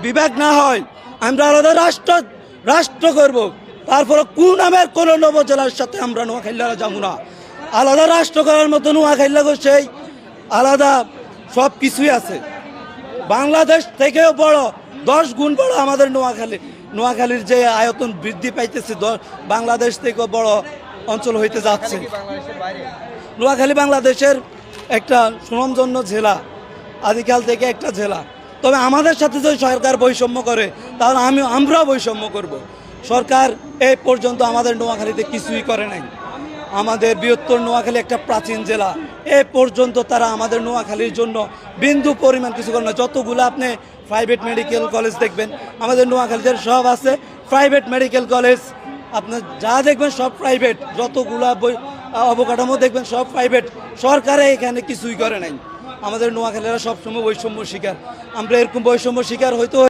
বিভাগ না হয় আমরা আলাদা রাষ্ট্র করব। তারপরে কোন নামের কোন নবজেলার সাথে আমরা নোয়াখালীরা যাবো না। আলাদা রাষ্ট্র করার মতো নোয়াখালী সেই আলাদা সব কিছুই আছে। বাংলাদেশ থেকেও বড় 10 গুণ বড় আমাদের নোয়াখালীর যে আয়তন বৃদ্ধি পাইতেছে বাংলাদেশ থেকেও বড় অঞ্চল হইতে যাচ্ছে। নোয়াখালী বাংলাদেশের একটা সুনামধন্য জেলা, আদিকাল থেকে একটা জেলা। তবে আমাদের সাথে যদি সরকার বৈষম্য করে তাহলে আমরাও বৈষম্য করব। সরকার এই পর্যন্ত আমাদের নোয়াখালীতে কিছুই করে নাই। আমাদের বৃহত্তর নোয়াখালী একটা প্রাচীন জেলা, এ পর্যন্ত তারা আমাদের নোয়াখালীর জন্য বিন্দু পরিমাণ কিছু করে না। যতগুলো আপনি প্রাইভেট মেডিকেল কলেজ দেখবেন আমাদের নোয়াখালীতে সব আছে প্রাইভেট মেডিকেল কলেজ। আপনার যা দেখবেন সব প্রাইভেট, যতগুলা অবকাঠামো দেখবেন সব প্রাইভেট। সরকারে এখানে কিছুই করে নাই। আমাদের নোয়াখালীরা সবসময় বৈষম্য শিকার। আমরা এরকম বৈষম্য শিকার হয়তো